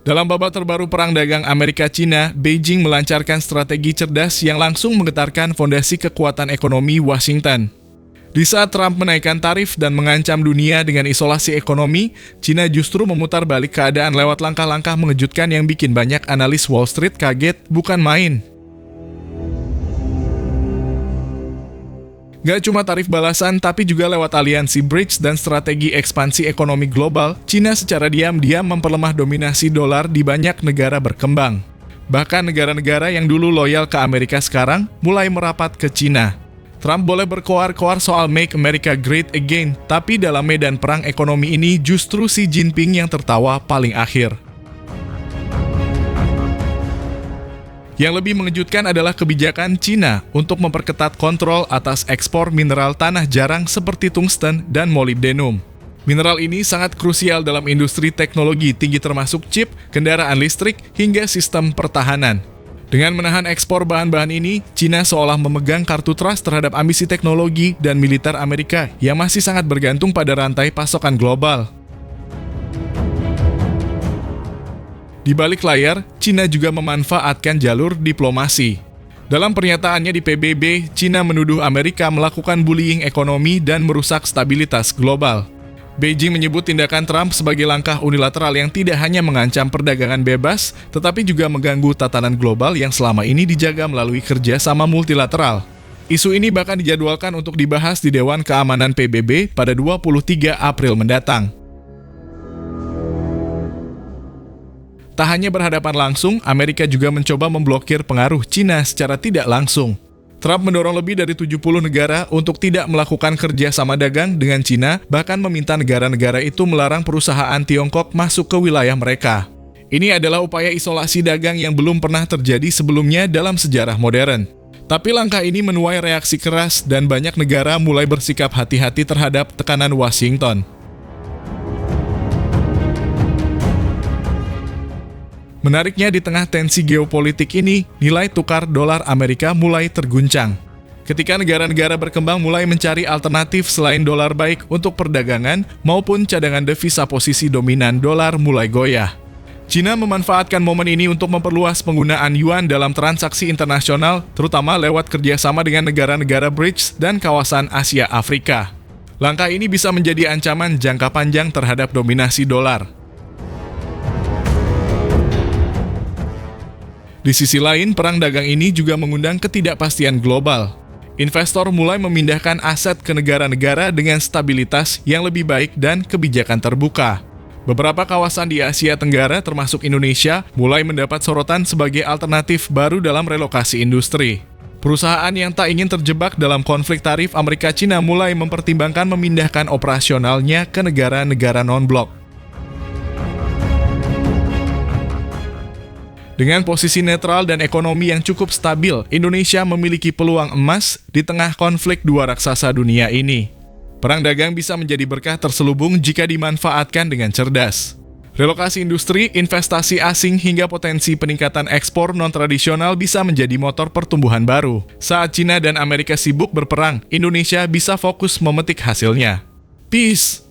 Dalam babak terbaru perang dagang Amerika-China, Beijing melancarkan strategi cerdas yang langsung menggetarkan fondasi kekuatan ekonomi Washington. Di saat Trump menaikkan tarif dan mengancam dunia dengan isolasi ekonomi, China justru memutar balik keadaan lewat langkah-langkah mengejutkan yang bikin banyak analis Wall Street kaget, bukan main. Gak cuma tarif balasan, tapi juga lewat aliansi BRICS dan strategi ekspansi ekonomi global, China secara diam-diam memperlemah dominasi dolar di banyak negara berkembang. Bahkan negara-negara yang dulu loyal ke Amerika sekarang mulai merapat ke China. Trump boleh berkoar-koar soal Make America Great Again, tapi dalam medan perang ekonomi ini justru Xi Jinping yang tertawa paling akhir. Yang lebih mengejutkan adalah kebijakan China untuk memperketat kontrol atas ekspor mineral tanah jarang seperti tungsten dan molybdenum. Mineral ini sangat krusial dalam industri teknologi tinggi termasuk chip, kendaraan listrik, hingga sistem pertahanan. Dengan menahan ekspor bahan-bahan ini, China seolah memegang kartu trust terhadap ambisi teknologi dan militer Amerika yang masih sangat bergantung pada rantai pasokan global. Di balik layar, China juga memanfaatkan jalur diplomasi. Dalam pernyataannya di PBB, China menuduh Amerika melakukan bullying ekonomi dan merusak stabilitas global. Beijing menyebut tindakan Trump sebagai langkah unilateral yang tidak hanya mengancam perdagangan bebas, tetapi juga mengganggu tatanan global yang selama ini dijaga melalui kerjasama multilateral. Isu ini bahkan dijadwalkan untuk dibahas di Dewan Keamanan PBB pada 23 April mendatang. Tak hanya berhadapan langsung, Amerika juga mencoba memblokir pengaruh China secara tidak langsung. Trump mendorong lebih dari 70 negara untuk tidak melakukan kerja sama dagang dengan China, bahkan meminta negara-negara itu melarang perusahaan Tiongkok masuk ke wilayah mereka. Ini adalah upaya isolasi dagang yang belum pernah terjadi sebelumnya dalam sejarah modern. Tapi langkah ini menuai reaksi keras dan banyak negara mulai bersikap hati-hati terhadap tekanan Washington. Menariknya, di tengah tensi geopolitik ini, nilai tukar dolar Amerika mulai terguncang. Ketika negara-negara berkembang mulai mencari alternatif selain dolar baik untuk perdagangan maupun cadangan devisa, posisi dominan dolar mulai goyah. China memanfaatkan momen ini untuk memperluas penggunaan yuan dalam transaksi internasional, terutama lewat kerjasama dengan negara-negara BRICS dan kawasan Asia Afrika. Langkah ini bisa menjadi ancaman jangka panjang terhadap dominasi dolar. Di sisi lain, perang dagang ini juga mengundang ketidakpastian global. Investor mulai memindahkan aset ke negara-negara dengan stabilitas yang lebih baik dan kebijakan terbuka. Beberapa kawasan di Asia Tenggara, termasuk Indonesia, mulai mendapat sorotan sebagai alternatif baru dalam relokasi industri. Perusahaan yang tak ingin terjebak dalam konflik tarif Amerika-China mulai mempertimbangkan memindahkan operasionalnya ke negara-negara non-blok. Dengan posisi netral dan ekonomi yang cukup stabil, Indonesia memiliki peluang emas di tengah konflik dua raksasa dunia ini. Perang dagang bisa menjadi berkah terselubung jika dimanfaatkan dengan cerdas. Relokasi industri, investasi asing, hingga potensi peningkatan ekspor non-tradisional bisa menjadi motor pertumbuhan baru. Saat China dan Amerika sibuk berperang, Indonesia bisa fokus memetik hasilnya. Peace!